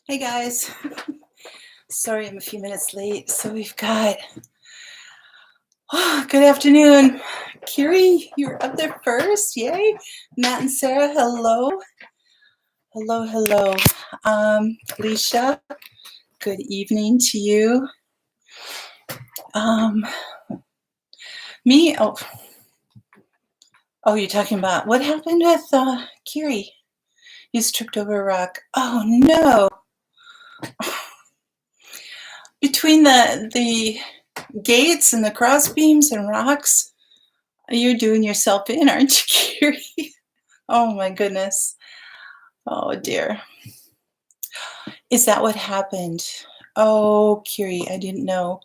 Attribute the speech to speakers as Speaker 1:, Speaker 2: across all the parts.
Speaker 1: Hey guys, sorry I'm a few minutes late. So we've got, good afternoon. Kiri, you're up there first. Yay. Matt and Sarah, hello. Hello, hello. Alicia, good evening to you. Me, oh, you're talking about what happened with Kiri? You just tripped over a rock. Oh no. Between the gates and the cross beams and rocks, you're doing yourself in, aren't you, Kiri? Oh my goodness. Oh dear. Is that what happened? Oh, Kiri, I didn't know.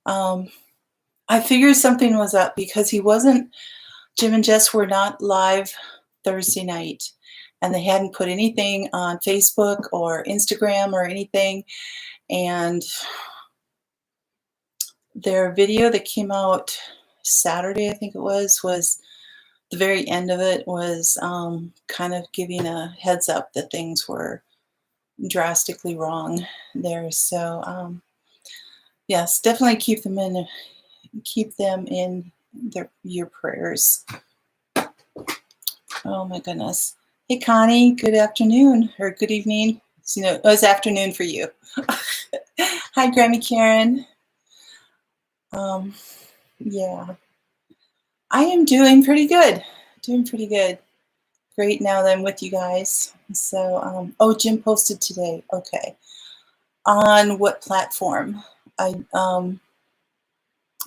Speaker 1: I figured something was up because Jim and Jess were not live Thursday night, and they hadn't put anything on Facebook or Instagram or anything. And their video that came out Saturday, I think it was the very end of it was kind of giving a heads up that things were drastically wrong there. So yes, definitely keep them in your prayers. Oh my goodness. Hey Connie, good afternoon or good evening. So, it was afternoon for you. Hi Grammy Karen. Yeah, I am doing pretty good. Great now that I'm with you guys. So, oh, Jim posted today. Okay. On what platform? I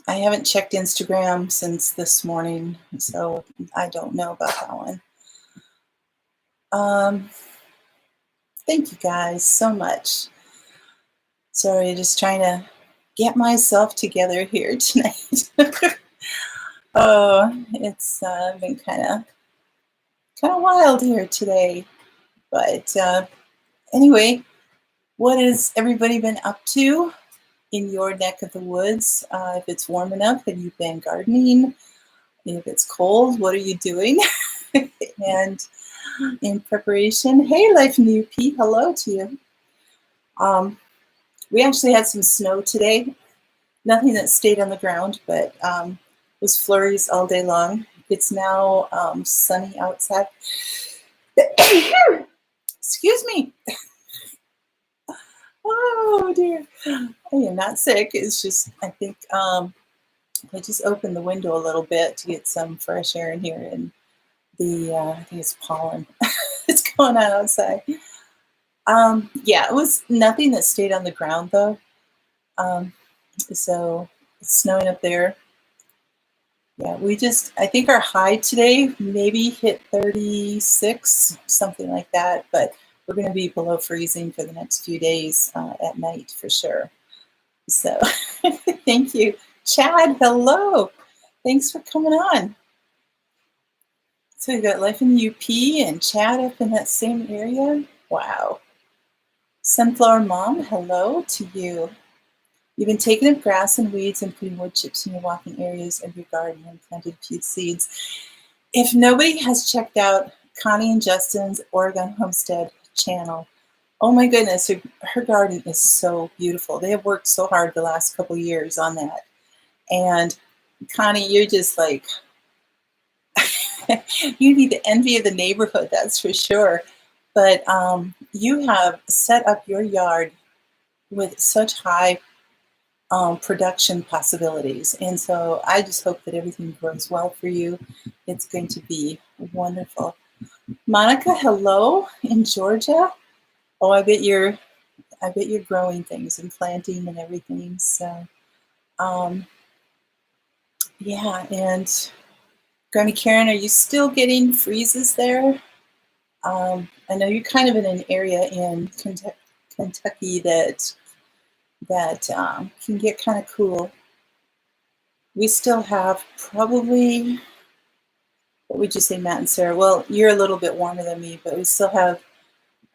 Speaker 1: haven't checked Instagram since this morning, so I don't know about that one. Thank you guys so much. Sorry, just trying to get myself together here tonight. Oh, it's been kind of wild here today. But anyway, what has everybody been up to in your neck of the woods? If it's warm enough, have you been gardening? If it's cold, what are you doing? And in preparation, hey, Life in the UP, hello to you. We actually had some snow today. Nothing that stayed on the ground, but it was flurries all day long. It's now sunny outside. Excuse me. Oh dear. I am not sick. It's just, I think I just opened the window a little bit to get some fresh air in here, and I think it's pollen. It's going on outside. Yeah, it was nothing that stayed on the ground though. So it's snowing up there. Yeah, I think our high today maybe hit 36, something like that, but we're going to be below freezing for the next few days at night for sure. So thank you. Chad, hello. Thanks for coming on. So you got Life in the UP and Chad up in that same area. Wow. Sunflower Mom, hello to you. You've been taking up grass and weeds and putting wood chips in your walking areas of your garden and planted a few seeds. If nobody has checked out Connie and Justin's Oregon Homestead channel, oh my goodness, her garden is so beautiful. They have worked so hard the last couple years on that. And Connie, you're just like, you'd be the envy of the neighborhood, that's for sure. But you have set up your yard with such high production possibilities. And so I just hope that everything grows well for you. It's going to be wonderful. Monica, hello in Georgia. Oh, I bet you're growing things and planting and everything. So, yeah. And Granny Karen, are you still getting freezes there? I know you're kind of in an area in Kentucky that can get kind of cool. We still have probably, what would you say, Matt and Sarah? Well, you're a little bit warmer than me, but we still have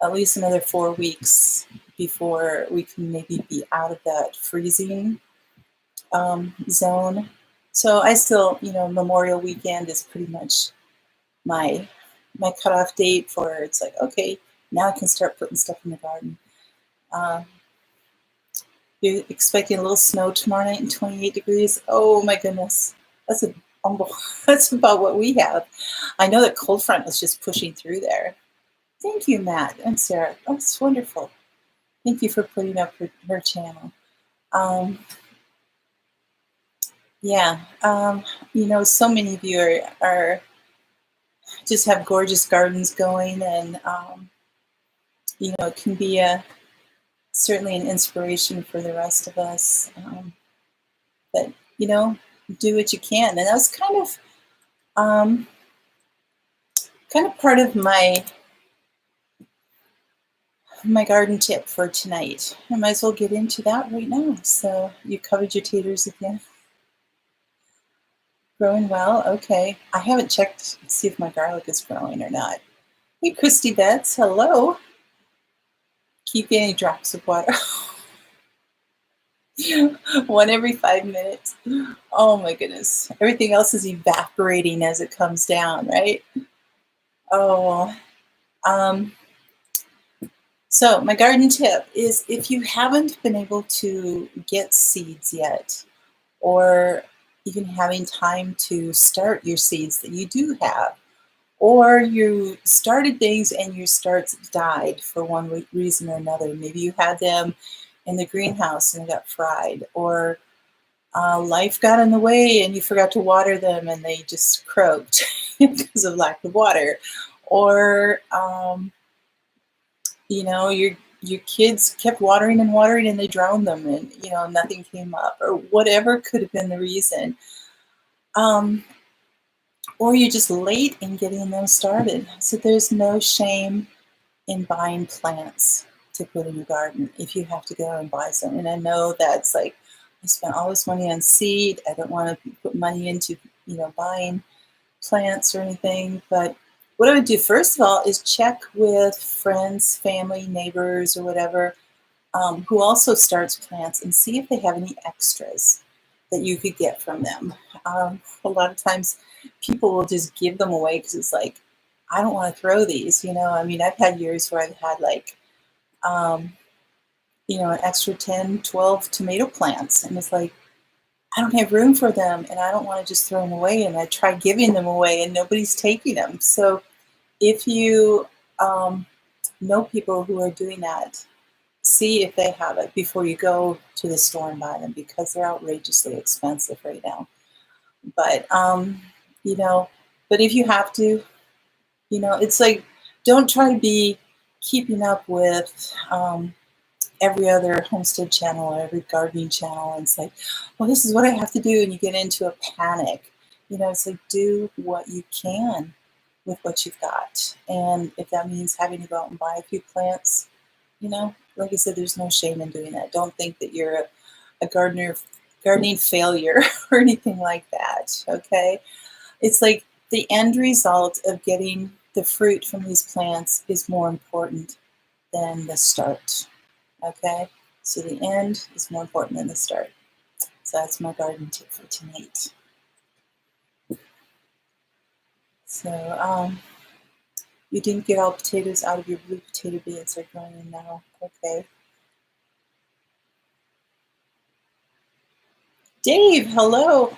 Speaker 1: at least another 4 weeks before we can maybe be out of that freezing zone. So I still, Memorial weekend is pretty much my cutoff date for it's like, okay, now I can start putting stuff in the garden. Uh, you're expecting a little snow tomorrow night and 28 degrees. Oh my goodness. That's a that's about what we have. I know that cold front is just pushing through there. Thank you, Matt and Sarah. That's wonderful. Thank you for putting up her channel. Yeah, so many of you are just have gorgeous gardens going, and it can be certainly an inspiration for the rest of us. But do what you can, and that was kind of part of my garden tip for tonight. I might as well get into that right now. So you covered your taters again. Growing well? Okay. I haven't checked to see if my garlic is growing or not. Hey, Christy Betts, hello. Keep getting drops of water. One every 5 minutes. Oh my goodness. Everything else is evaporating as it comes down, right? Oh, so my garden tip is, if you haven't been able to get seeds yet, or even having time to start your seeds that you do have, or you started things and your starts died for one reason or another. Maybe you had them in the greenhouse and they got fried, or life got in the way and you forgot to water them and they just croaked because of lack of water, or your kids kept watering and they drowned them, and nothing came up, or whatever could have been the reason. Or you're just late in getting them started. So there's no shame in buying plants to put in your garden if you have to go and buy some. And I know that's like, I spent all this money on seed. I don't want to put money into, buying plants or anything. But what I would do first of all is check with friends, family, neighbors, or whatever, who also starts plants, and see if they have any extras that you could get from them. A lot of times people will just give them away because it's like, I don't want to throw these, I've had years where I've had like, an extra 10, 12 tomato plants, and it's like, I don't have room for them and I don't want to just throw them away, and I try giving them away and nobody's taking them. So if you know people who are doing that, see if they have it before you go to the store and buy them, because they're outrageously expensive right now. But, but if you have to, it's like, don't try to be keeping up with every other homestead channel or every gardening channel. And it's like, well, this is what I have to do. And you get into a panic. It's like, do what you can with what you've got. And if that means having to go out and buy a few plants, like I said, there's no shame in doing that. Don't think that you're a gardening failure or anything like that, okay? It's like the end result of getting the fruit from these plants is more important than the start, okay? So the end is more important than the start. So that's my garden tip for tonight. So you didn't get all potatoes out of your blue potato beans. They're going in now, okay? Dave, hello.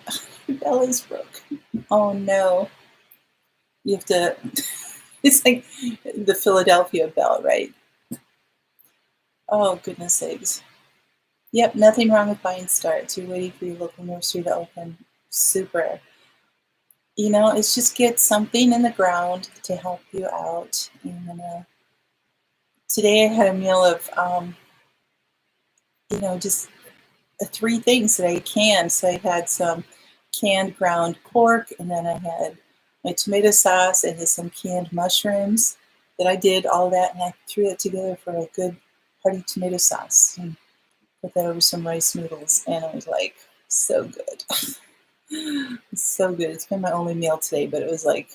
Speaker 1: Your bell is broken. Oh no. You have to, it's like the Philadelphia bell, right? Oh, goodness sakes. Yep, nothing wrong with buying starts. You're waiting for your local nursery to open. Super. It's just get something in the ground to help you out. And today I had a meal of, just 3 things that I canned. So I had some canned ground pork, and then I had my tomato sauce, and some canned mushrooms that I did all that, and I threw it together for a good hearty tomato sauce and put that over some rice noodles, and it was like so good. It's so good. It's been my only meal today, but it was like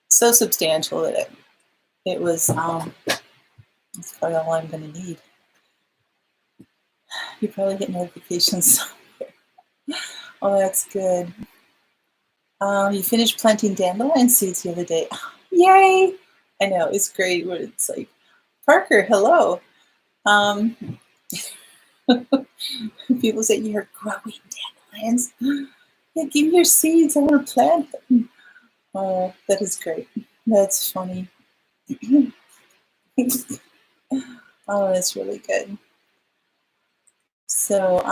Speaker 1: so substantial that it was it's probably all I'm going to need. You probably get notifications. Oh, that's good. You finished planting dandelion seeds the other day. Yay! I know, it's great when it's like, Parker, hello. Um, People say you're growing dandelions. Yeah, give me your seeds. I want to plant them. Oh, that is great. That's funny. Oh, that's really good. So,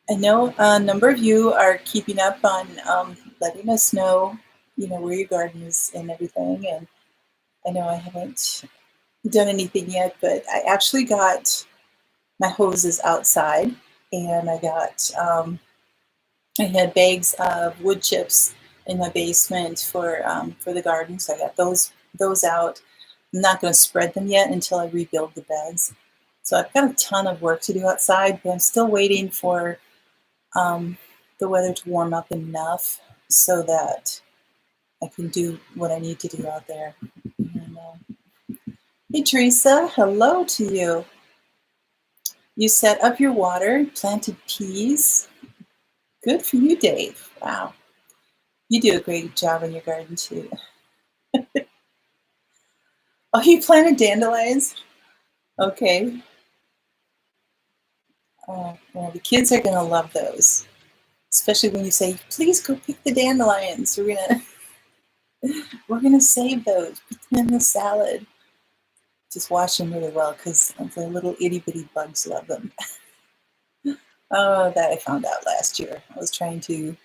Speaker 1: I know a number of you are keeping up on letting us know, where your garden is and everything. And I know I haven't done anything yet, but I actually got my hoses outside, and I had bags of wood chips in my basement for the garden, so I got those out. I'm not going to spread them yet until I rebuild the beds. So I've got a ton of work to do outside, but I'm still waiting for um, the weather to warm up enough so that I can do what I need to do out there. And, hey Teresa, hello to you. You set up your water, planted peas. Good for you, Dave. Wow. You do a great job in your garden too. Oh, you planted dandelions? Okay. Oh, well, the kids are going to love those, especially when you say, please go pick the dandelions. We're gonna save those, put them in the salad. Just wash them really well because the little itty bitty bugs love them. Oh, that I found out last year. I was trying to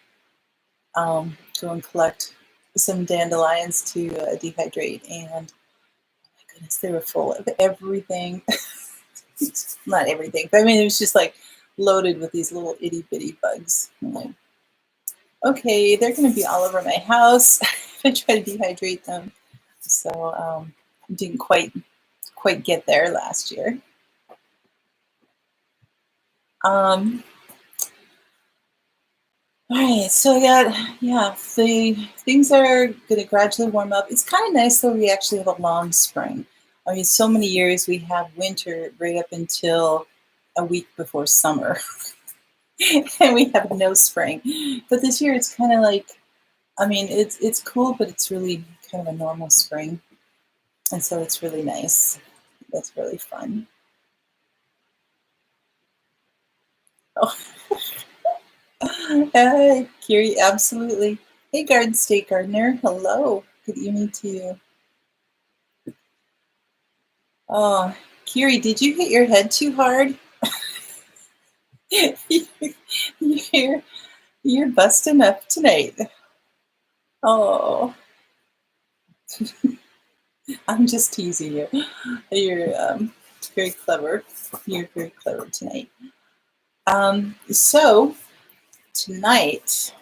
Speaker 1: go and collect some dandelions to dehydrate, and oh my goodness, they were full of everything. Not everything, but I mean, it was just like loaded with these little itty bitty bugs. I'm like, okay, they're going to be all over my house if I try to dehydrate them. So didn't quite get there last year. All right, so the things are going to gradually warm up. It's kind of nice though, we actually have a long spring. I mean, so many years we have winter right up until a week before summer, and we have no spring. But this year it's kind of like, I mean, it's cool, but it's really kind of a normal spring, and so it's really nice. That's really fun. Oh, Kiri, absolutely. Hey, Garden State Gardener. Hello. Good evening to you. Oh, Kiri, did you hit your head too hard? you're, you're busting up tonight. Oh, I'm just teasing you. You're very clever. You're very clever tonight. So tonight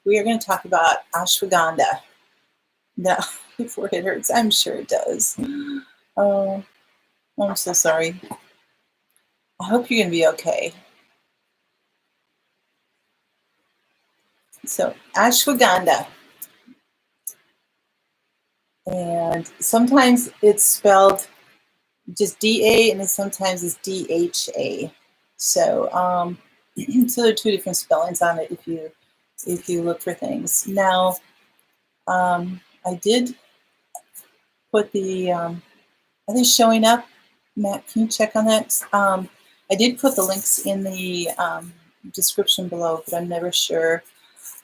Speaker 1: we are going to talk about ashwagandha. Now, your forehead hurts. I'm sure it does. Oh, I'm so sorry. I hope you're going to be okay. So, ashwagandha. And sometimes it's spelled just DA, and then sometimes it's DHA. So, so there are two different spellings on it if you look for things. Now, I did put the are they showing up? Matt, can you check on that? I did put the links in the description below, but I'm never sure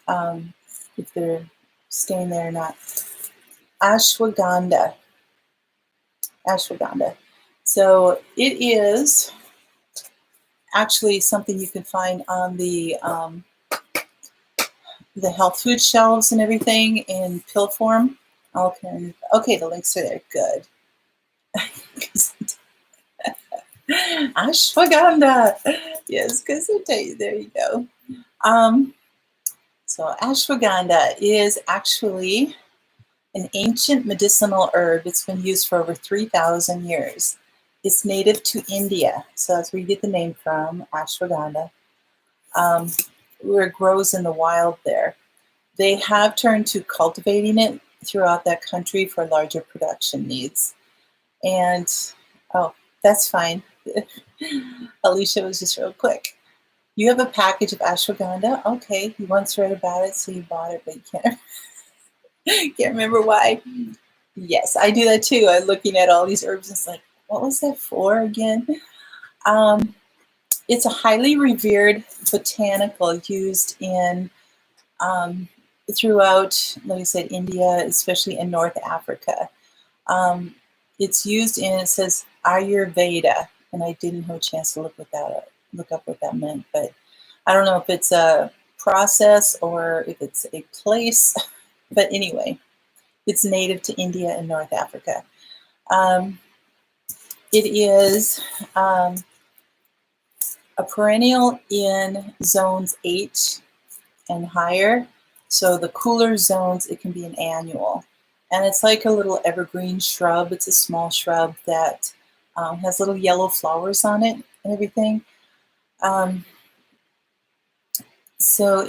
Speaker 1: if they're staying there or not. Ashwagandha. Ashwagandha. So it is actually something you can find on the health food shelves and everything in pill form. Okay, the links are there. Good. Ashwagandha. Yes, because there you go. So ashwagandha is actually an ancient medicinal herb. It's been used for over 3,000 years. It's native to India, so that's where you get the name from, ashwagandha, where it grows in the wild there. They have turned to cultivating it throughout that country for larger production needs. And, oh, that's fine. Alicia was just real quick. You have a package of ashwagandha? Okay, you once read about it, so you bought it, but you can't remember why. Yes, I do that too. I'm looking at all these herbs. It's like, what was that for again? Um, it's a highly revered botanical used in um, throughout, like I said, India, especially in North Africa. Um, it's used in, it says Ayurveda, and I didn't have a chance to look up what that meant, but I don't know if it's a process or if it's a place, but anyway, it's native to India and North Africa. Um, it is a perennial in zones 8 and higher. So the cooler zones, it can be an annual. And it's like a little evergreen shrub. It's a small shrub that has little yellow flowers on it and everything. Um, so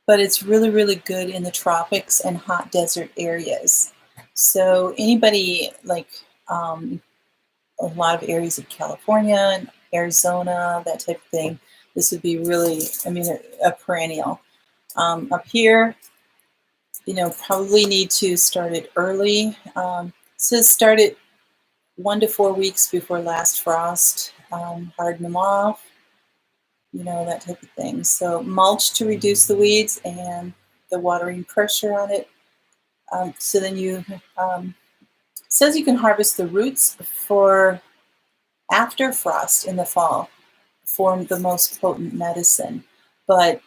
Speaker 1: but it's really, really good in the tropics and hot desert areas. So anybody like a lot of areas of California and Arizona, that type of thing, this would be really, I mean, a perennial. Up here, probably need to start it early. Says start it 1 to 4 weeks before last frost. Harden them off, that type of thing. So mulch to reduce the weeds and the watering pressure on it. So then says you can harvest the roots for after frost in the fall, form the most potent medicine. But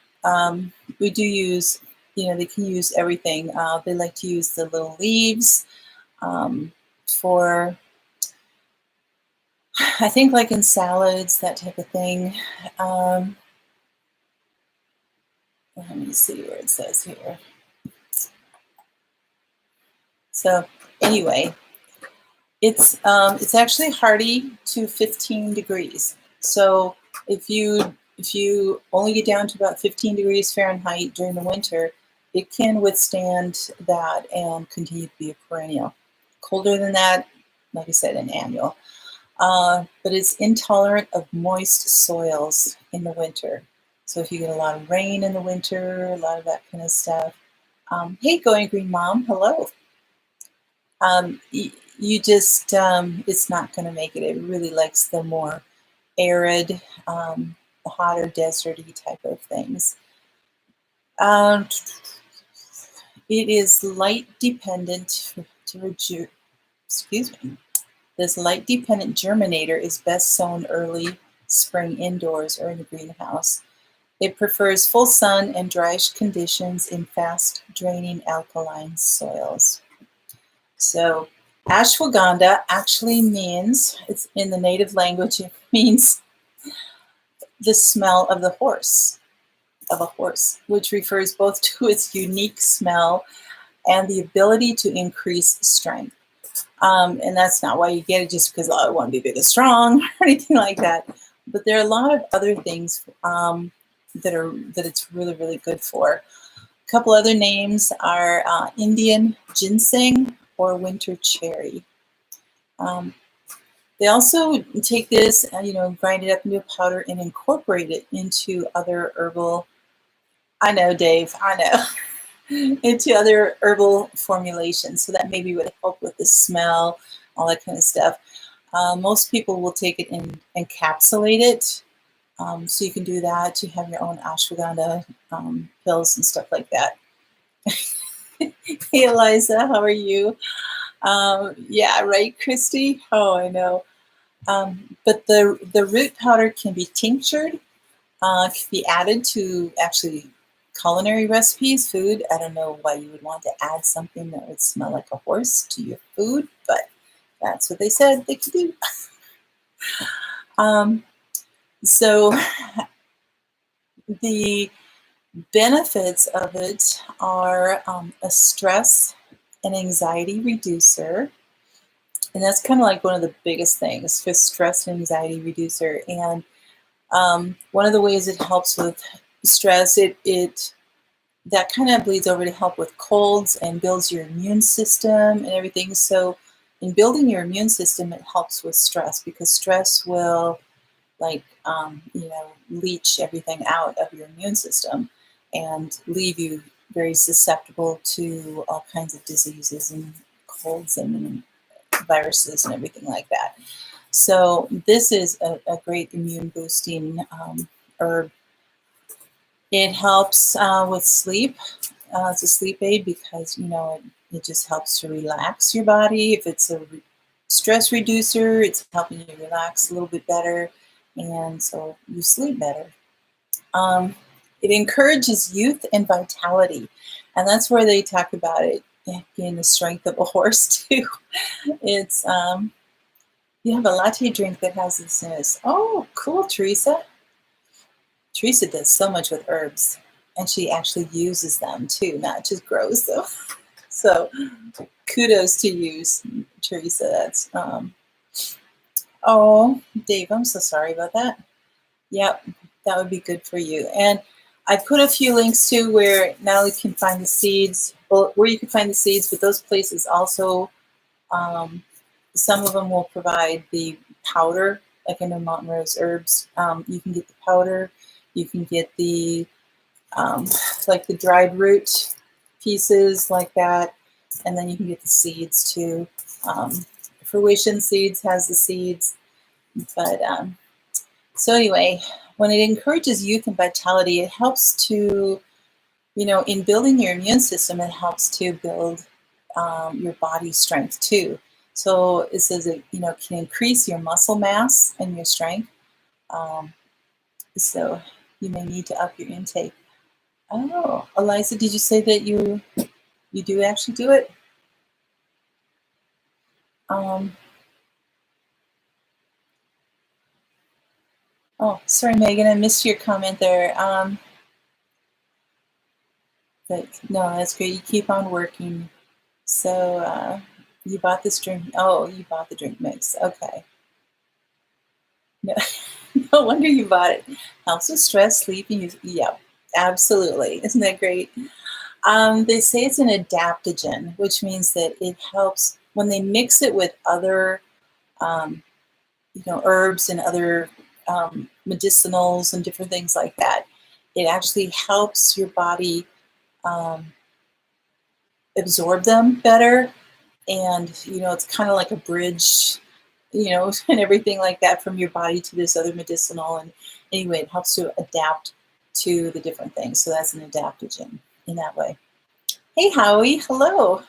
Speaker 1: we do use, they can use everything. They like to use the little leaves for, I think, like in salads, that type of thing. Let me see where it says here. So anyway, it's actually hardy to 15 degrees. So if you only get down to about 15 degrees Fahrenheit during the winter, it can withstand that and continue to be a perennial. Colder than that, like I said, an annual. But it's intolerant of moist soils in the winter. So if you get a lot of rain in the winter, a lot of that kind of stuff. Hey, Going Green Mom, hello. You just, it's not going to make it. It really likes the more arid, the hotter, deserty type of things. It is light dependent to excuse me. This light-dependent germinator is best sown early spring indoors or in the greenhouse. It prefers full sun and dryish conditions in fast-draining alkaline soils. So ashwagandha actually means, it's in the native language, it means the smell of a horse, which refers both to its unique smell and the ability to increase strength. And that's not why you get it just because I want to be big and strong or anything like that. But there are a lot of other things that it's really, really good for. A couple other names are Indian ginseng or winter cherry. They also take this, grind it up into a powder and incorporate it into other herbal. I know, Dave. I know. Into other herbal formulations. So that maybe would help with the smell, all that kind of stuff. Most people will take it and encapsulate it. So you can do that to have your own ashwagandha pills and stuff like that. Hey, Eliza, how are you? Yeah, right, Christy? Oh, I know. But the root powder can be tinctured, can be added to actually culinary recipes, food. I don't know why you would want to add something that would smell like a horse to your food, but that's what they said they could do. So the benefits of it are a stress and anxiety reducer. And that's kind of like one of the biggest things for stress and anxiety reducer. And one of the ways it helps with stress, that kind of bleeds over to help with colds and builds your immune system and everything. So in building your immune system, it helps with stress because stress will leach everything out of your immune system and leave you very susceptible to all kinds of diseases and colds and viruses and everything like that. So this is a great immune boosting herb. It helps with sleep. It's a sleep aid because, you know, it just helps to relax your body. If it's a stress reducer, it's helping you relax a little bit better, and so you sleep better. It encourages youth and vitality, and that's where they talk about it being the strength of a horse too. It's you have a latte drink that has this in it. Oh, cool, Teresa. Teresa does so much with herbs, and she actually uses them too, not just grows them. So kudos to you, Teresa. That's oh, Dave, I'm so sorry about that. Yep, that would be good for you. And I put a few links to where not only can find the seeds, well, where you can find the seeds, but those places also, some of them will provide the powder, like in the Mountain Rose Herbs. You can get the powder, you can get the, like the dried root pieces like that, and then you can get the seeds too. Fruition Seeds has the seeds, but so anyway, when it encourages youth and vitality, it helps to, you know, in building your immune system, it helps to build your body strength too. So it says it, you know, can increase your muscle mass and your strength. So you may need to up your intake. Oh, Eliza, did you say that you do actually do it? Oh, sorry, Megan, I missed your comment there. But no, that's great. You keep on working. So you bought this drink. Oh, you bought the drink mix. Okay. No, no wonder you bought it. Helps with stress, sleep, and yeah, absolutely. Isn't that great? They say it's an adaptogen, which means that it helps when they mix it with other, you know, herbs and other medicinals and different things like that. It actually helps your body absorb them better, and you know, it's kind of like a bridge, you know, and everything like that from your body to this other medicinal. And anyway, it helps to adapt to the different things. So that's an adaptogen in that way. Hey, Howie, hello.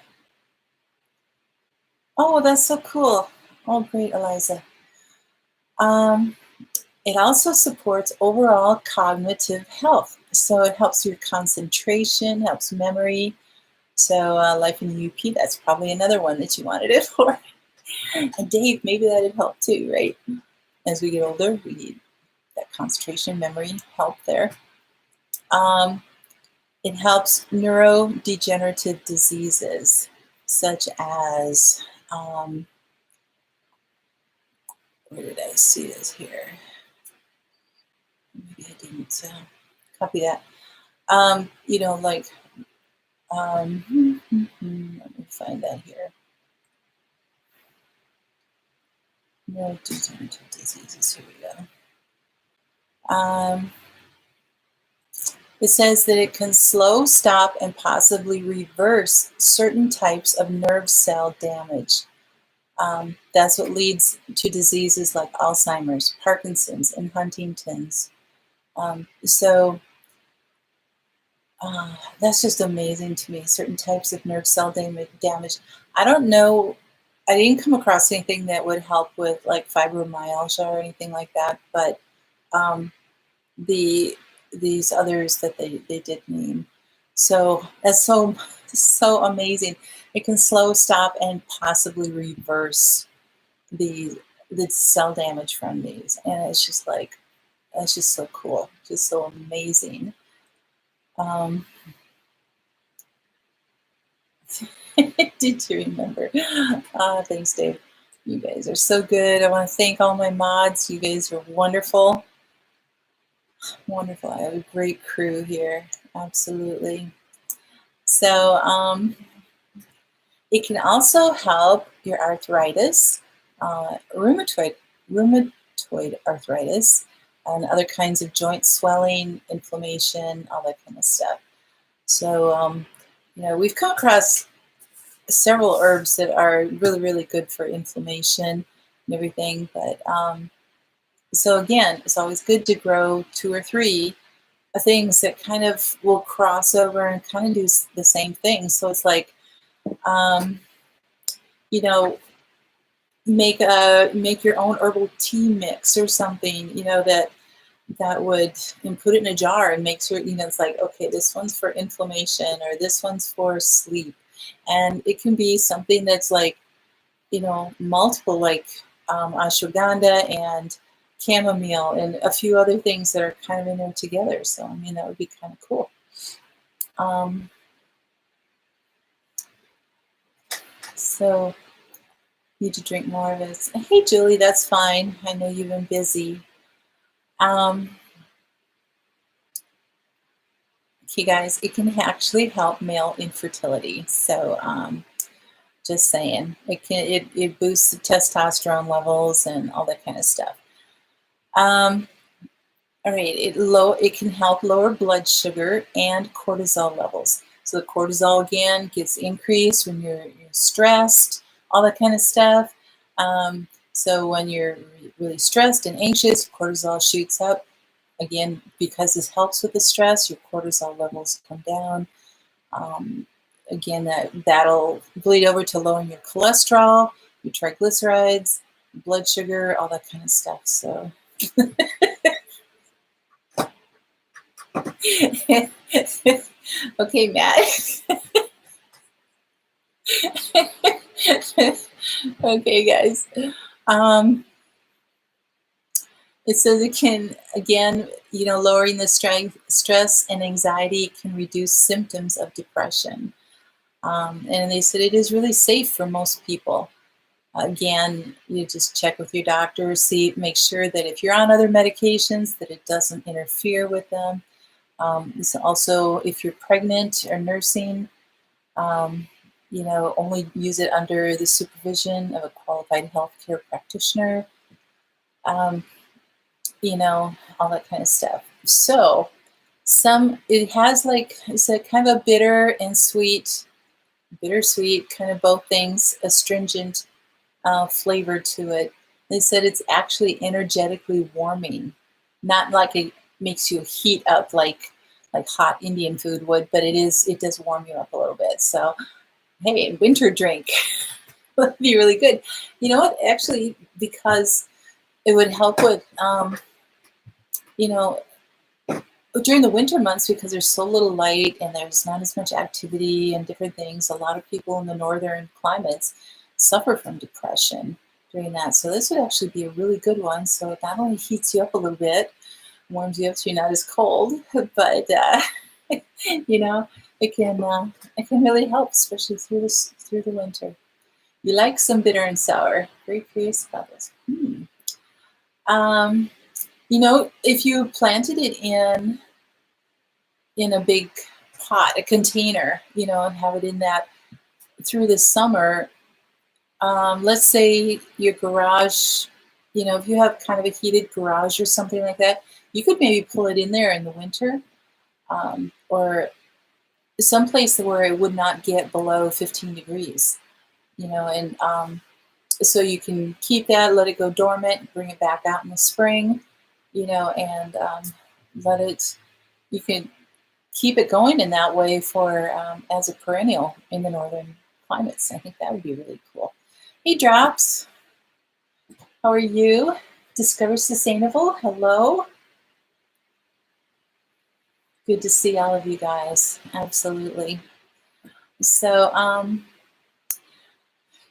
Speaker 1: Oh, that's so cool. Oh, great, Eliza. It also supports overall cognitive health. So it helps your concentration, helps memory. So Life in the UP, that's probably another one that you wanted it for. And Dave, maybe that'd help too, right? As we get older, we need that concentration, memory, help there. It helps neurodegenerative diseases, such as, where did I see this here? Maybe I didn't copy that. You know, like, let me find that here. Neurodegenerative diseases, here we go. It says that it can slow, stop, and possibly reverse certain types of nerve cell damage. That's what leads to diseases like Alzheimer's, Parkinson's, and Huntington's. So that's just amazing to me, certain types of nerve cell damage. I don't know, I didn't come across anything that would help with like fibromyalgia or anything like that, but these others that they did name. So that's so amazing. It can slow, stop, and possibly reverse the cell damage from these, and it's just like, that's just so cool, just so amazing. Did you remember? Thanks, Dave. You guys are so good. I want to thank all my mods. You guys are wonderful. Wonderful. I have a great crew here. Absolutely. So it can also help your arthritis, rheumatoid arthritis, and other kinds of joint swelling, inflammation, all that kind of stuff. So, we've come across several herbs that are really, really good for inflammation and everything. But so again, it's always good to grow 2 or 3 things that kind of will cross over and kind of do the same thing. So it's like, um, you know, make your own herbal tea mix or something, that would, and put it in a jar and make sure, it's like, okay, this one's for inflammation or this one's for sleep. And it can be something that's like, multiple, like ashwagandha and chamomile and a few other things that are kind of in there together. So, I mean, that would be kind of cool. Um, so, need to drink more of it. Hey, Julie, that's fine. I know you've been busy. Okay, guys, it can actually help male infertility. So, just saying, it boosts the testosterone levels and all that kind of stuff. All right, it can help lower blood sugar and cortisol levels. So the cortisol again gets increased when you're stressed, all that kind of stuff. So when you're really stressed and anxious, cortisol shoots up. Again, because this helps with the stress, your cortisol levels come down. Again, that'll bleed over to lowering your cholesterol, your triglycerides, blood sugar, all that kind of stuff. So. Okay, Matt. Okay, guys. It says it can, again, lowering the stress and anxiety can reduce symptoms of depression. And they said it is really safe for most people. Again, you just check with your doctor, make sure that if you're on other medications, that it doesn't interfere with them. So also, if you're pregnant or nursing, only use it under the supervision of a qualified healthcare practitioner. All that kind of stuff. So, it has it's a kind of a bitter and bittersweet, kind of both things, astringent flavor to it. They said it's actually energetically warming, not like it makes you heat up like hot Indian food would, but it does warm you up a little bit. So, hey, winter drink would be really good. You know what? Actually, because it would help with, during the winter months, because there's so little light and there's not as much activity and different things, a lot of people in the northern climates suffer from depression during that. So this would actually be a really good one. So it not only heats you up a little bit, warms you up so you're not as cold, but it can really help, especially through the winter. You like some bitter and sour. Very curious about this. If you planted it in a big pot, a container, and have it in that through the summer, let's say your garage, if you have kind of a heated garage or something like that, you could maybe pull it in there in the winter, or someplace where it would not get below 15 degrees, and so you can keep that, let it go dormant, bring it back out in the spring, and you can keep it going in that way for as a perennial in the northern climates. I think that would be really cool. Hey, Drops. How are you? Discover Sustainable. Hello. Good to see all of you guys. Absolutely. So,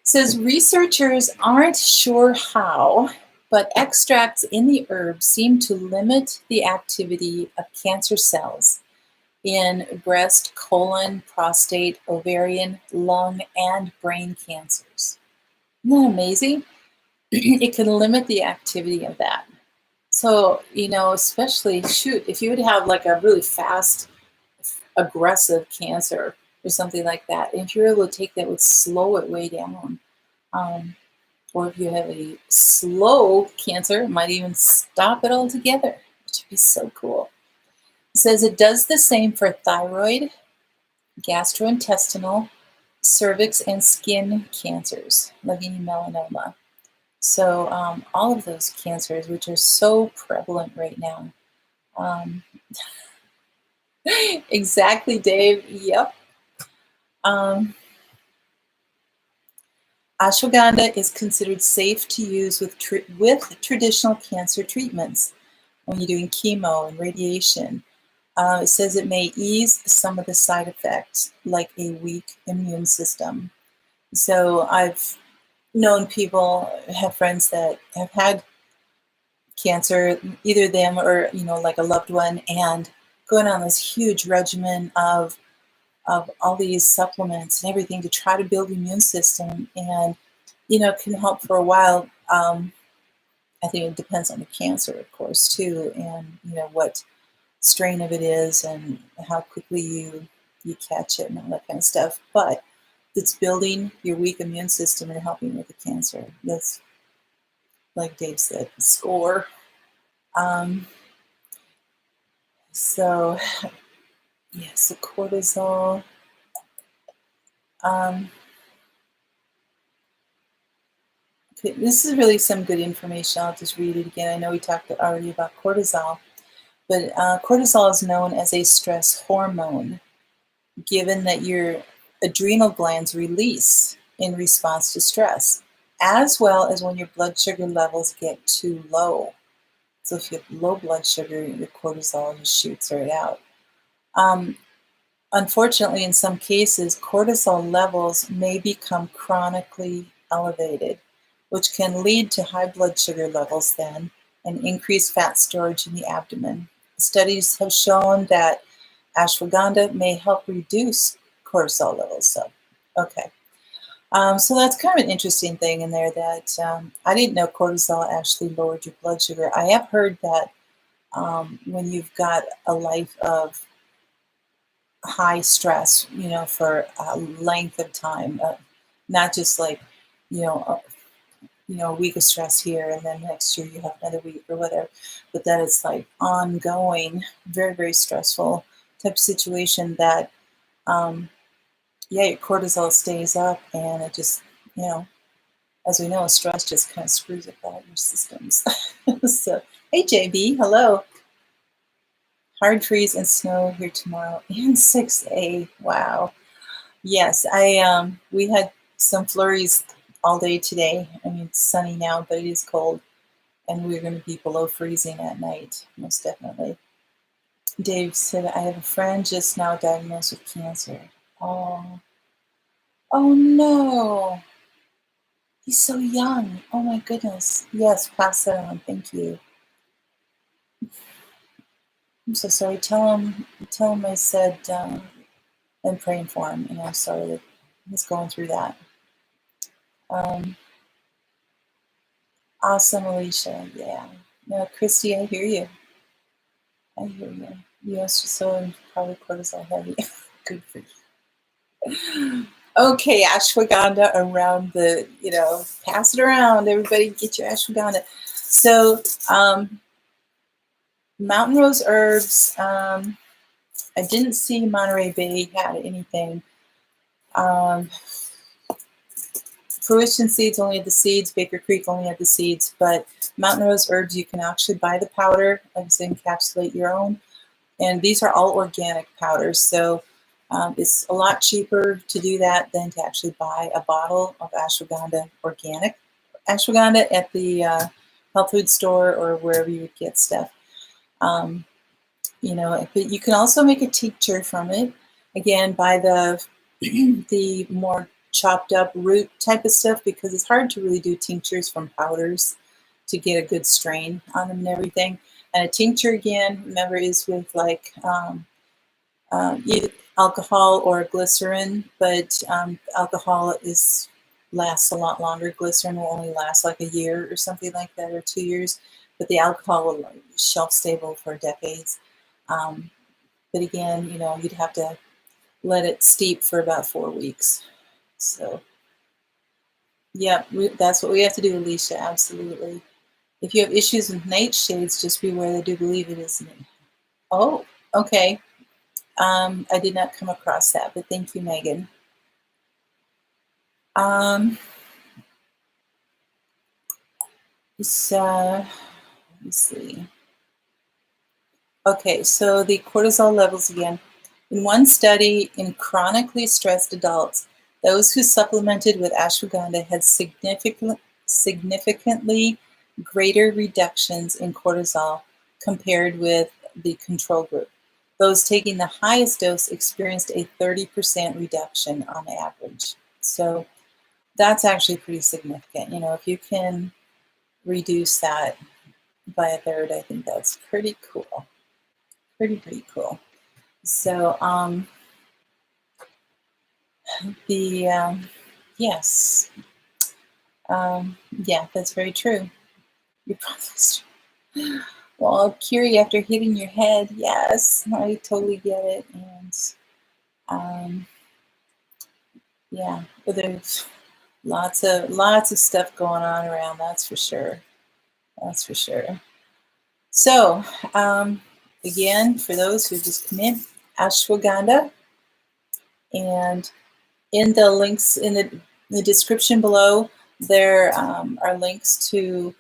Speaker 1: says researchers aren't sure how, but extracts in the herb seem to limit the activity of cancer cells in breast, colon, prostate, ovarian, lung, and brain cancers. Isn't that amazing? It can limit the activity of that. So, especially, if you would have like a really fast, aggressive cancer or something like that, and if you're able to take that, it would slow it way down. Or if you have a slow cancer, it might even stop it altogether, which would be so cool. It says it does the same for thyroid, gastrointestinal, cervix, and skin cancers, like any melanoma. So all of those cancers, which are so prevalent right now. Um, exactly, Dave. Yep. Ashwagandha is considered safe to use with traditional cancer treatments when you're doing chemo and radiation. It says it may ease some of the side effects, like a weak immune system. So I've known people, have friends that have had cancer, either them or like a loved one, and going on this huge regimen of all these supplements and everything to try to build the immune system, and can help for a while. I think it depends on the cancer, of course, too, and what strain of it is and how quickly you catch it and all that kind of stuff. But it's building your weak immune system and helping with the cancer. That's, like Dave said, score. So yes, the cortisol. Okay, this is really some good information. I'll just read it again. I know we talked already about cortisol, but cortisol is known as a stress hormone, given that your adrenal glands release in response to stress, as well as when your blood sugar levels get too low. So if you have low blood sugar, your cortisol just shoots right out. Unfortunately, in some cases, cortisol levels may become chronically elevated, which can lead to high blood sugar levels then and increased fat storage in the abdomen. Studies have shown that ashwagandha may help reduce cortisol levels. So, okay. So that's kind of an interesting thing in there that I didn't know cortisol actually lowered your blood sugar. I have heard that when you've got a life of high stress, for a length of time, not just like, a week of stress here and then next year you have another week or whatever, but that it's like ongoing, very, very stressful type of situation that, your cortisol stays up and it just, as we know, stress just kind of screws up all your systems. So, hey, JB, hello. Hard freeze and snow here tomorrow and 6A. Wow. Yes, we had some flurries all day today. I mean, it's sunny now, but it is cold, and we're going to be below freezing at night, most definitely. Dave said, I have a friend just now diagnosed with cancer. Oh, oh no. He's so young. Oh my goodness. Yes, pass that on. Thank you. I'm so sorry. Tell him I said I'm praying for him, and I'm sorry that he's going through that. Awesome, Alicia. Yeah. No, Christy, I hear you. I hear you. Yes, so probably cortisol heavy. Good for you. Okay, ashwagandha around the, pass it around. Everybody get your ashwagandha. So, mountain rose herbs. I didn't see Monterey Bay had anything. Fruition Seeds only had the seeds. Baker Creek only had the seeds. But Mountain Rose Herbs, you can actually buy the powder. Like I said, encapsulate your own. And these are all organic powders. So it's a lot cheaper to do that than to actually buy a bottle of ashwagandha, organic ashwagandha at the health food store or wherever you would get stuff. But you can also make a tincture from it. Again, buy the more chopped up root type of stuff, because it's hard to really do tinctures from powders to get a good strain on them and everything. And a tincture, again, remember, is with like either alcohol or glycerin, but alcohol lasts a lot longer. Glycerin will only last like a year or something like that, or 2 years, but the alcohol will be shelf stable for decades. But again, you'd have to let it steep for about 4 weeks. So, yeah, that's what we have to do, Alicia. Absolutely. If you have issues with nightshades, just beware. They do believe it is. Oh, okay. I did not come across that, but thank you, Megan. Let me see. Okay, so the cortisol levels again. In one study in chronically stressed adults, those who supplemented with ashwagandha had significantly greater reductions in cortisol compared with the control group. Those taking the highest dose experienced a 30% reduction on average. So that's actually pretty significant. You know, if you can reduce that by a third, I think that's pretty cool. Pretty cool. So, yes, yeah, that's very true. You're probably well, Kiri, after hitting your head, yes, I totally get it, and yeah, but there's lots of stuff going on around. That's for sure. That's for sure. So, again, for those who just come in, ashwagandha, and in the links in the description below, there are links to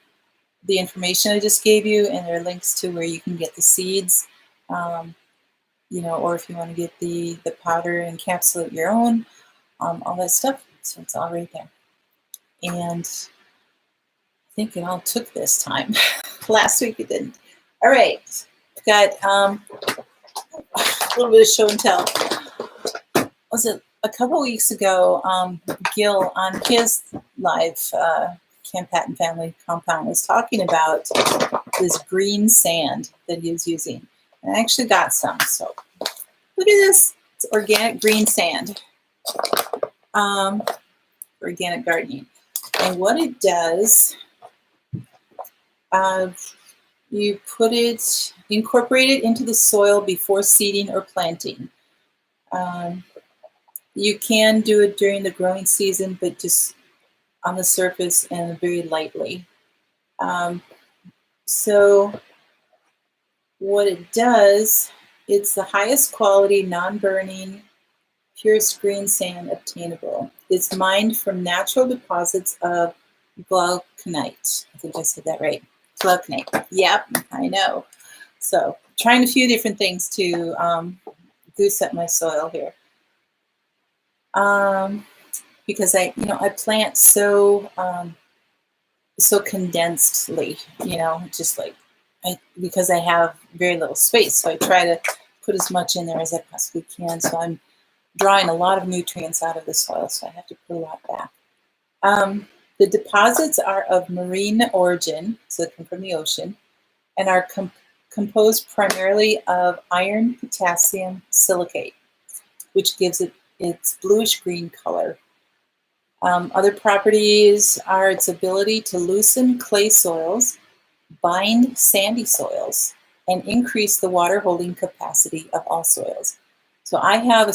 Speaker 1: the information I just gave you, and there are links to where you can get the seeds, you know, or if you want to get the powder and encapsulate your own, all that stuff. So it's all right there. And I think it all took this time. Last week it didn't. All right, got a little bit of show and tell. Was it a couple weeks ago? Gil on his live Camp Patton Family Compound was talking about this green sand that he was using. And I actually got some. So look at this. It's organic green sand. Organic gardening. And what it does, you incorporate it into the soil before seeding or planting. You can do it during the growing season, but just on the surface and very lightly. So what it does, it's the highest quality, non-burning, purest green sand obtainable. It's mined from natural deposits of glauconite. I think I said that right. Glauconite. Yep, I know. So trying a few different things to goose up my soil here. Because I plant so condensedly, just like because I have very little space, so I try to put as much in there as I possibly can. So I'm drawing a lot of nutrients out of the soil, so I have to put a lot back. The deposits are of marine origin, so they come from the ocean, and are composed primarily of iron potassium silicate, which gives it its bluish-green color. Other properties are its ability to loosen clay soils, bind sandy soils, and increase the water-holding capacity of all soils. So I have a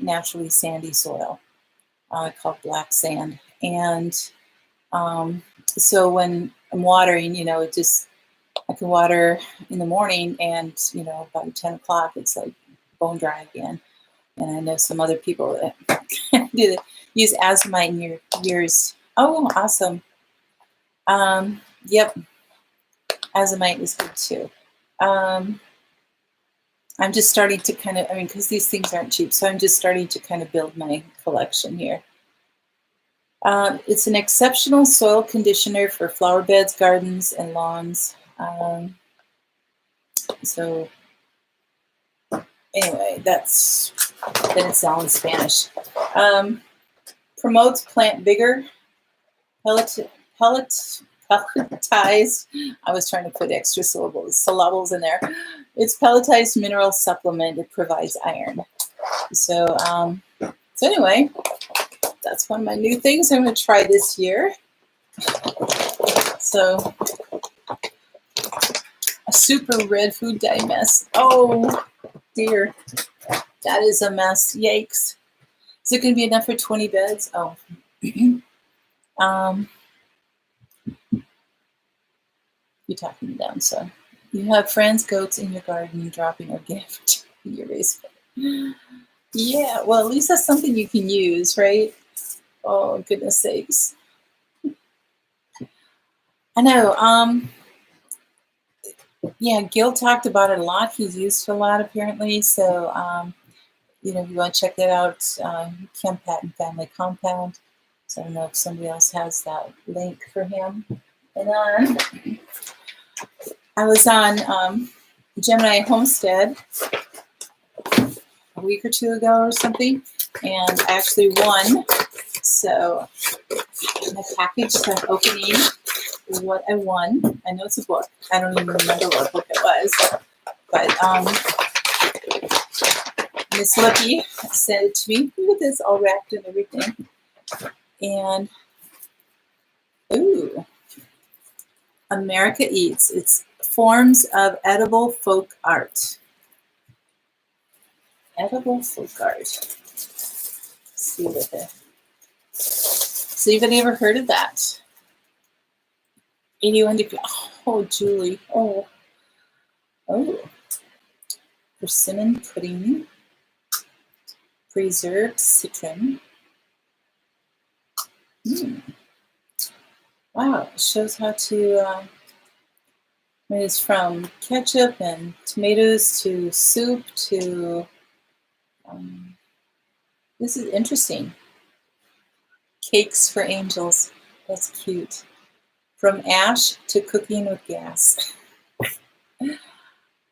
Speaker 1: naturally sandy soil called black sand. And so when I'm watering, I can water in the morning and, by 10 o'clock, it's like bone dry again. And I know some other people that use azomite in yours. Oh, awesome. Yep. Azomite is good too. I'm just starting to kind of, because these things aren't cheap, so I'm just starting to kind of build my collection here. It's an exceptional soil conditioner for flower beds, gardens, and lawns. So anyway, then it's all in Spanish. Promotes plant vigor, pelletized. I was trying to put extra syllables in there. It's pelletized mineral supplement. It provides iron. So anyway, that's one of my new things I'm going to try this year. So a super red food dye mess. Oh dear, that is a mess. Yikes. Is it going to be enough for 20 beds? Oh. You're talking me down. So you have friends, goats in your garden, dropping a gift. Your race. Yeah, well, at least that's something you can use, right? Oh, goodness sakes. I know. Yeah, Gil talked about it a lot. He's used it a lot, apparently. So, if you want to check that out, Chem Patent Family Compound. So I don't know if somebody else has that link for him. And I was on Gemini Homestead a week or two ago or something, and I actually won. So my package, so I'm opening what I won. I know it's a book. I don't even remember what book it was, but Miss Lippy sent it to me. Look at this, all wrapped and everything. And ooh, America Eats. It's Forms of Edible Folk Art. Edible folk art. Let's see what the. So you've ever heard of that? 81 degrees. Oh, Julie. Oh. Persimmon pudding. Preserved citron. Wow, it shows how to. It's from ketchup and tomatoes to soup to. This is interesting. Cakes for angels. That's cute. From ash to cooking with gas.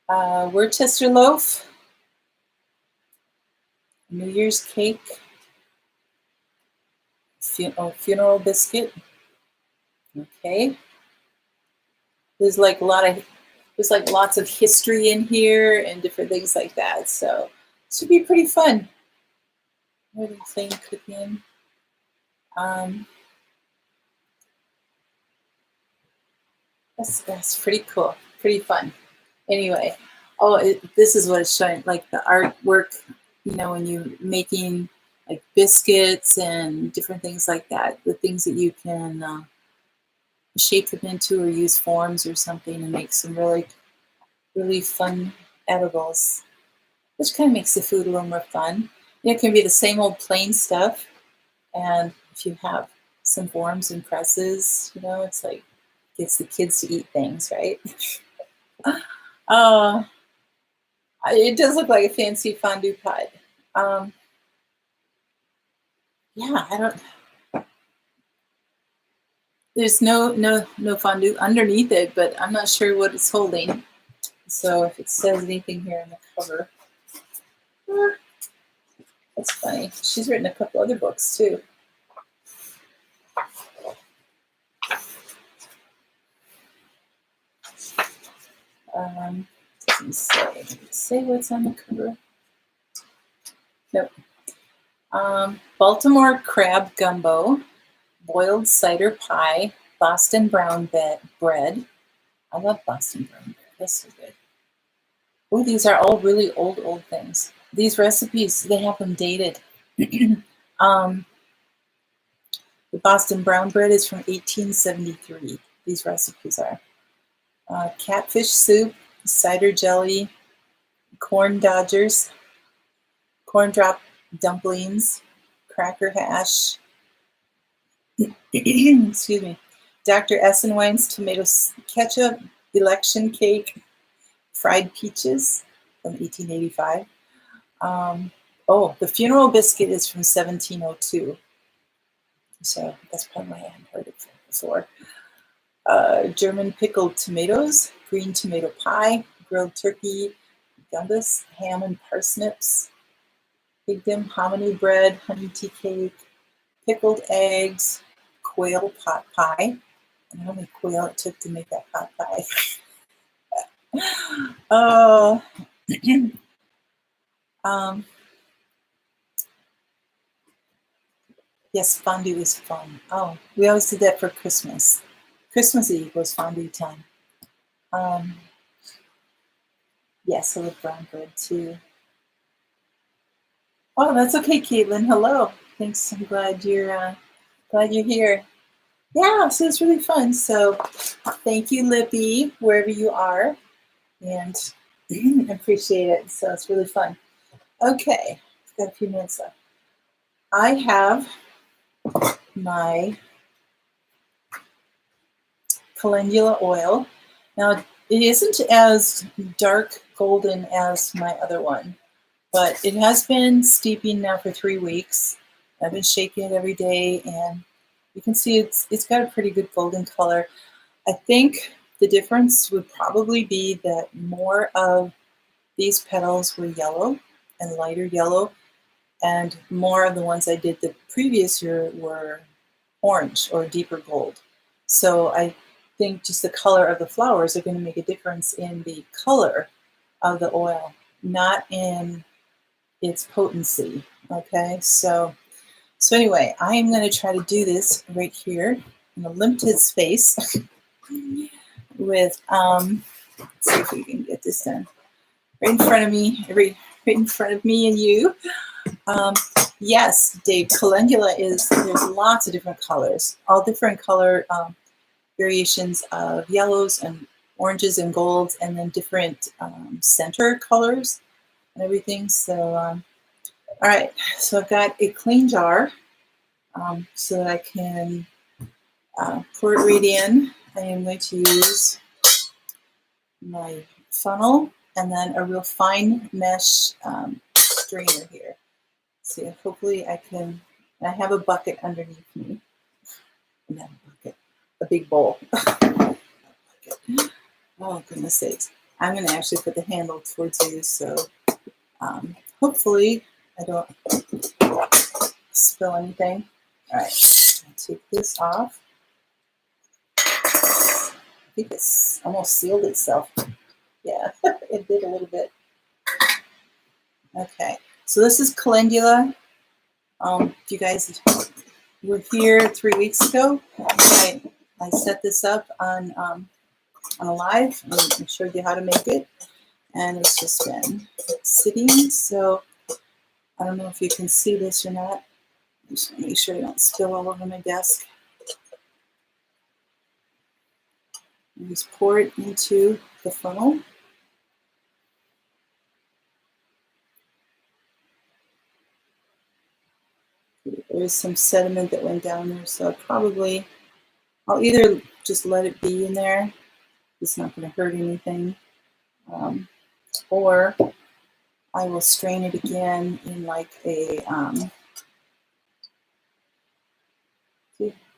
Speaker 1: Worcester loaf. New Year's cake. Funeral biscuit. Okay. There's like lots of history in here and different things like that. So it should be pretty fun. What do you think, cooking? That's pretty cool. Pretty fun. Anyway, this is what it's showing, like the artwork, when you're making like biscuits and different things like that, the things that you can shape them into or use forms or something and make some really, really fun edibles, which kind of makes the food a little more fun. It can be the same old plain stuff, and if you have some forms and presses, it's like gets the kids to eat things, right? It does look like a fancy fondue pot. Yeah, I don't. There's no fondue underneath it, but I'm not sure what it's holding. So if it says anything here in the cover, that's funny. She's written a couple other books too. Doesn't say what's on the cover. Nope. Baltimore crab gumbo, boiled cider pie, Boston brown bread. I love Boston brown bread. That's so good. Oh, these are all really old things. These recipes, they have them dated. The Boston brown bread is from 1873. These recipes are. Catfish soup, cider jelly, corn dodgers, corn drop dumplings, cracker hash, excuse me, Dr. Essenwine's tomato ketchup, election cake, fried peaches from 1885. The funeral biscuit is from 1702. So that's probably why I hadn't heard it before. German pickled tomatoes, green tomato pie, grilled turkey, gumbus, ham and parsnips, pigdom, hominy bread, honey tea cake, pickled eggs, quail pot pie. I don't know how many quail it took to make that pot pie. Yes, fondue is fun. Oh, we always did that for Christmas. Christmas Eve was fondue time. Yes, I love brown bread too. Oh, that's okay, Caitlin. Hello. Thanks. I'm glad you're here. Yeah, so it's really fun. So thank you, Lippy, wherever you are, and I appreciate it. So it's really fun. Okay, got a few minutes left. I have my calendula oil. Now, it isn't as dark golden as my other one, but it has been steeping now for 3 weeks. I've been shaking it every day, and you can see it's got a pretty good golden color. I think the difference would probably be that more of these petals were yellow and lighter yellow, and more of the ones I did the previous year were orange or deeper gold. So I think just the color of the flowers are going to make a difference in the color of the oil, not in its potency. Okay, so anyway, I am going to try to do this right here in a limited space with let's see if we can get this done right in front of me, right in front of me and you. Yes, Dave, calendula there's lots of different colors, all different color variations of yellows and oranges and golds, and then different center colors and everything. So, all right, so I've got a clean jar so that I can pour it right in. I am going to use my funnel and then a real fine mesh strainer here. See, hopefully I have a bucket underneath me. Not a bucket, a big bowl. Oh, goodness sakes. I'm going to actually put the handle towards you, so hopefully I don't spill anything. All right, I'll take this off. I think it's almost sealed itself. Yeah, it did a little bit. Okay, so this is calendula. If you guys were here 3 weeks ago, I set this up on a live and showed you how to make it, and it's just been sitting. So I don't know if you can see this or not. Just want to make sure I don't spill all over my desk. And just pour it into the funnel. There's some sediment that went down there, so I'll either just let it be in there. It's not going to hurt anything. Or I will strain it again in like a,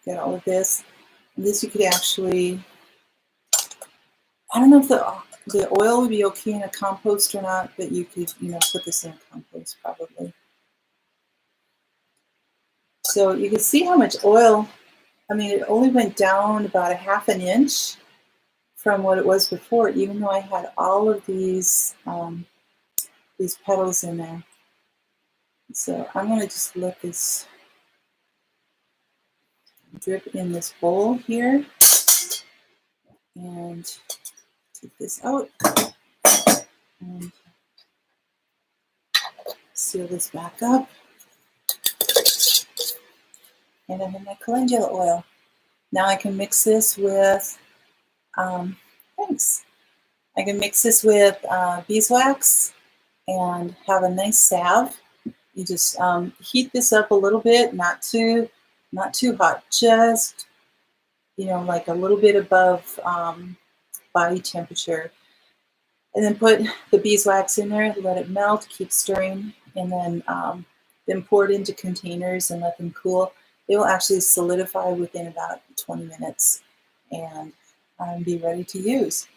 Speaker 1: get all of this. And this you could actually, I don't know if the oil would be okay in a compost or not, but you could, put this in a compost probably. So you can see how much oil, it only went down about 1/2 inch from what it was before, even though I had all of these petals in there. So I'm going to just let this drip in this bowl here and take this out and seal this back up. And I have my calendula oil. Now I can mix this with, I can mix this with beeswax and have a nice salve. You just heat this up a little bit, not too hot, just, like a little bit above body temperature. And then put the beeswax in there, let it melt, keep stirring, and then pour it into containers and let them cool. They will actually solidify within about 20 minutes and be ready to use.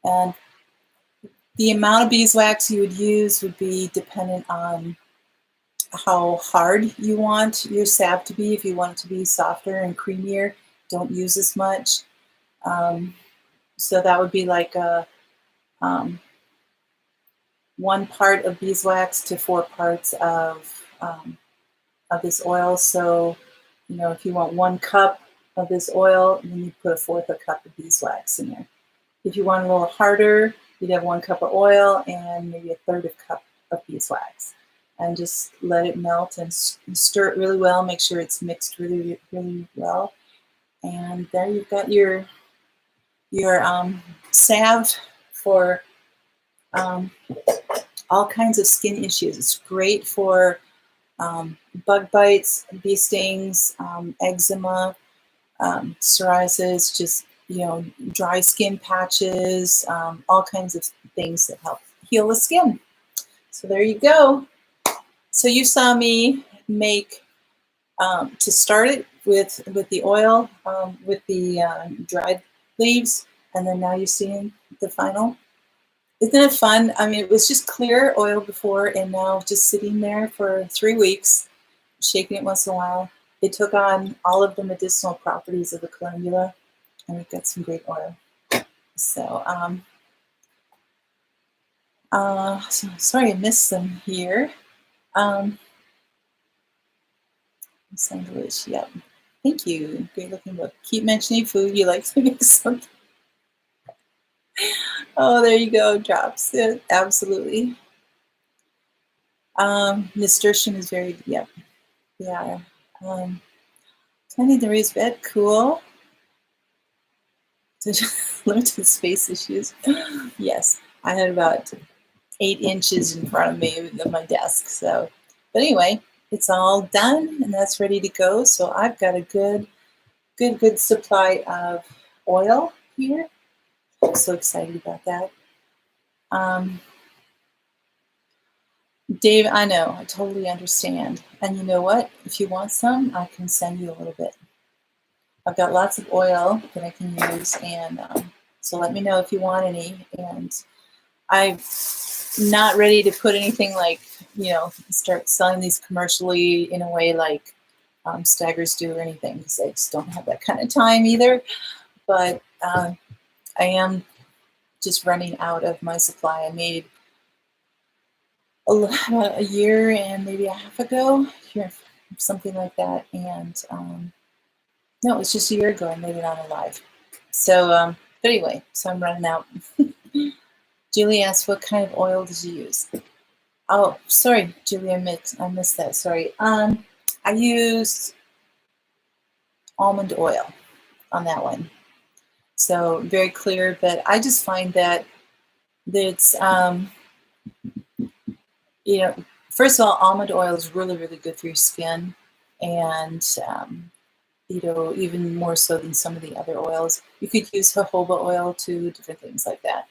Speaker 1: And the amount of beeswax you would use would be dependent on how hard you want your salve to be. If you want it to be softer and creamier, don't use as much. So that would be like a 1 part of beeswax to 4 parts of this oil. So, if you want 1 cup of this oil, then you put 1/4 a cup of beeswax in there. If you want a little harder, you'd have 1 cup of oil and maybe 1/3 cup of beeswax. And just let it melt and stir it really well. Make sure it's mixed really, really well. And there you've got your salve for all kinds of skin issues. It's great for bug bites, bee stings, eczema, psoriasis, just, dry skin patches, all kinds of things that help heal the skin. So there you go. So you saw me make, to start it with the oil, with the dried leaves, and then now you're seeing the final. Isn't it fun? I mean, it was just clear oil before, and now just sitting there for 3 weeks, shaking it once in a while. It took on all of the medicinal properties of the calendula, and we've got some great oil. So, so sorry I missed some here. Sandwich, yep. Thank you. Great looking book. Keep mentioning food. You like to make something. Oh, there you go. Drops. Yeah, absolutely. Nasturtium is very, yep. Yeah. Tending the raised bed. Cool. Limited space issues. Yes. I had about 8 inches in front of me of my desk. So, but anyway, it's all done and that's ready to go. So I've got a good supply of oil here. I'm so excited about that. Dave, I know, I totally understand. And you know what? If you want some, I can send you a little bit. I've got lots of oil that I can use, and so let me know if you want any. And I'm not ready to put anything like, start selling these commercially in a way like Staggers do or anything, because I just don't have that kind of time either. But I am just running out of my supply. I made about a year and maybe a half ago, something like that. And no, it was just a year ago I made it on a live. So, but anyway, so I'm running out. Julie asked, what kind of oil did you use? Oh, sorry, Julie, I missed that. Sorry. I used almond oil on that one. So very clear, but I just find that it's, first of all, almond oil is really, really good for your skin. And, even more so than some of the other oils. You could use jojoba oil too, different things like that.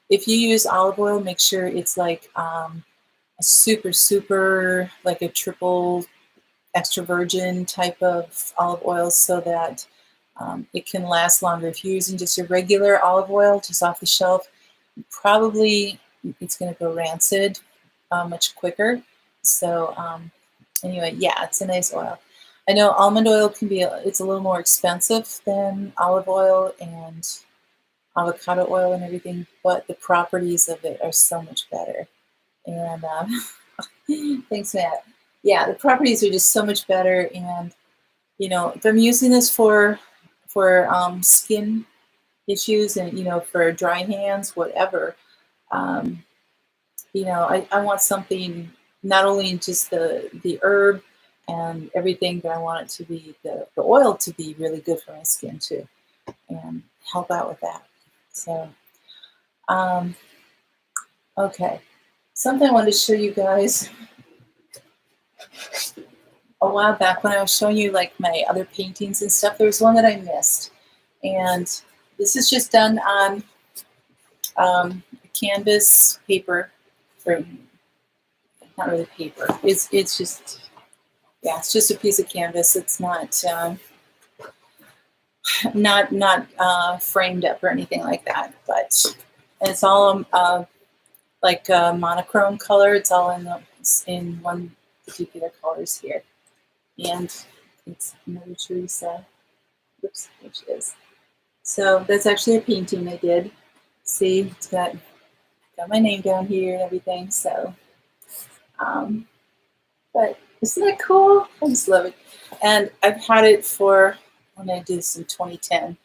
Speaker 1: If you use olive oil, make sure it's like a super, like a triple extra virgin type of olive oil, so that it can last longer. If you're using just your regular olive oil, just off the shelf, probably it's going to go rancid much quicker. So anyway, yeah, it's a nice oil. I know almond oil it's a little more expensive than olive oil and avocado oil and everything, but the properties of it are so much better. And thanks, Matt. Yeah, the properties are just so much better. And, if I'm using this for skin issues and, for dry hands, whatever, I want something, not only just the herb and everything, but I want it to be the oil to be really good for my skin too, and help out with that. So, okay, something I wanted to show you guys a while back when I was showing you like my other paintings and stuff. There was one that I missed, and this is just done on canvas paper, or not really paper. It's just. Yeah, it's just a piece of canvas. It's not framed up or anything like that. But it's all like monochrome color. It's all in one particular colors here, and it's Mother Teresa. Oops, there she is. So that's actually a painting I did. See, it's got my name down here and everything. So, but. Isn't that cool? I just love it. And I've had it when I did this in 2010.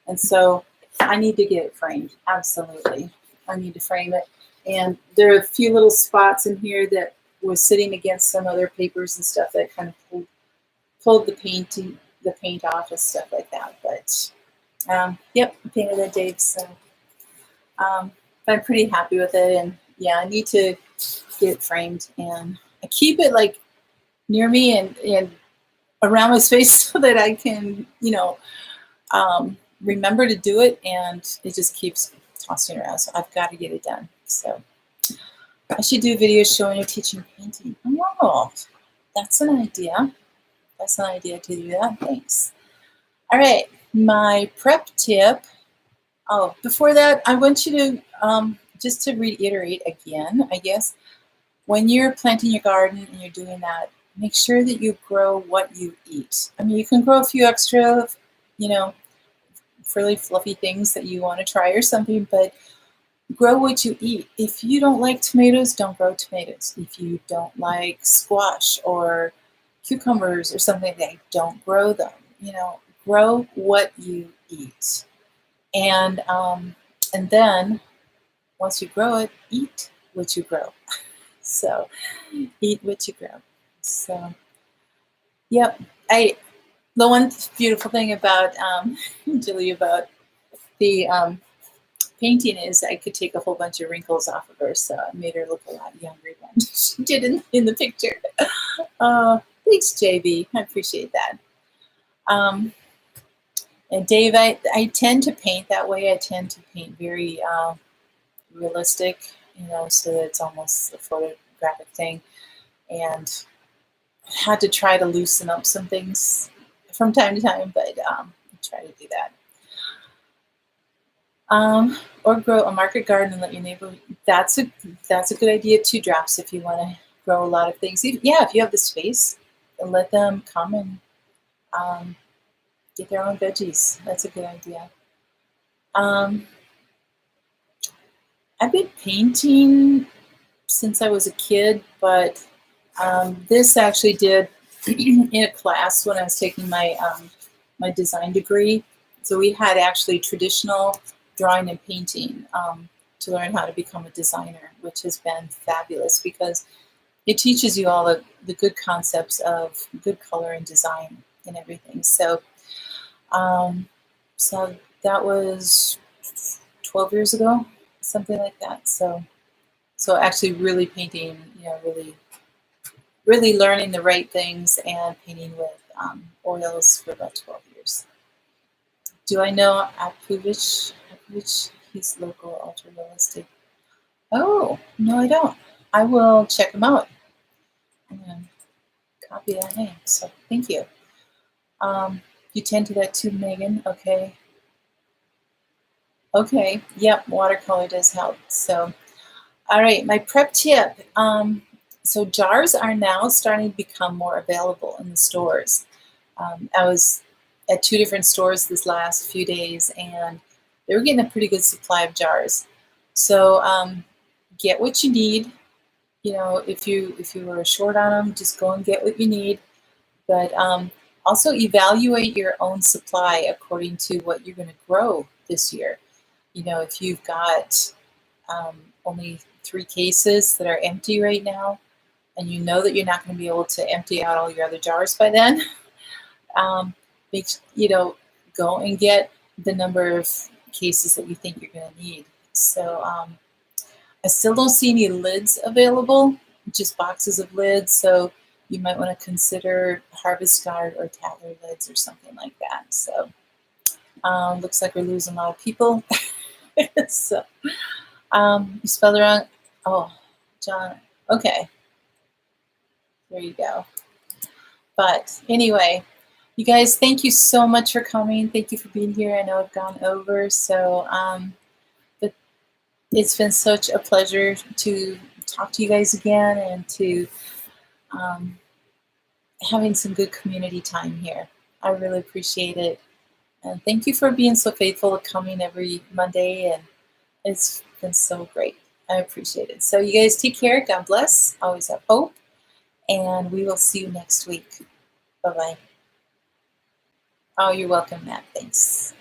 Speaker 1: And so I need to get it framed. Absolutely. I need to frame it. And there are a few little spots in here that was sitting against some other papers and stuff that kind of pulled the paint off and stuff like that. But yep, I painted that, Dave. So I'm pretty happy with it. And yeah, I need to get it framed, and I keep it like near me and around my space so that I can, remember to do it, and it just keeps tossing around. So I've got to get it done. So I should do videos showing or teaching painting. Oh, that's an idea. That's an idea to do that. Thanks. All right, my prep tip. Oh, before that, I want you to, just to reiterate again, I guess, when you're planting your garden and you're doing that, make sure that you grow what you eat. I mean, you can grow a few extra, you know, really fluffy things that you want to try or something, but grow what you eat. If you don't like tomatoes, don't grow tomatoes. If you don't like squash or cucumbers or something like that, don't grow them. Grow what you eat. And then once you grow it, eat what you grow. So eat what you grow. So, yep. The one beautiful thing about Julie, about the painting is I could take a whole bunch of wrinkles off of her, so I made her look a lot younger than she did in the picture. Thanks, JB. I appreciate that. And Dave, I tend to paint that way. I tend to paint very realistic, so that it's almost a photographic thing. And I had to try to loosen up some things from time to time, but I try to do that. Or grow a market garden and let your neighbor. That's a good idea too, Drops, if you want to grow a lot of things. If you have the space, and let them come and get their own veggies. That's a good idea. I've been painting since I was a kid, but this actually did in a class when I was taking my my design degree. So we had actually traditional drawing and painting to learn how to become a designer, which has been fabulous because it teaches you all the good concepts of good color and design and everything. So, so that was 12 years ago, something like that. So actually really painting, really learning the right things and painting with oils for about 12 years. Do I know Apuvic? He's local, ultra realistic. Oh, no, I don't. I will check him out and copy that name. So thank you. You tend to that too, Megan. Okay. Okay. Yep. Watercolor does help. So, all right. My prep tip. So jars are now starting to become more available in the stores. I was at 2 different stores this last few days, and they were getting a pretty good supply of jars. So get what you need. If you were short on them, just go and get what you need. But also evaluate your own supply according to what you're going to grow this year. If you've got only 3 cases that are empty right now, and you know that you're not going to be able to empty out all your other jars by then, go and get the number of cases that you think you're going to need. So I still don't see any lids available, just boxes of lids. So you might want to consider Harvest Guard or Tatler lids or something like that. So looks like we're losing a lot of people. So you spelled it wrong. Oh, John. Okay. There you go. But anyway, you guys, thank you so much for coming. Thank you for being here. I know I've gone over. So but it's been such a pleasure to talk to you guys again and to having some good community time here. I really appreciate it. And thank you for being so faithful of coming every Monday. And it's been so great. I appreciate it. So you guys take care. God bless. Always have hope. And we will see you next week. Bye-bye. Oh, you're welcome, Matt. Thanks.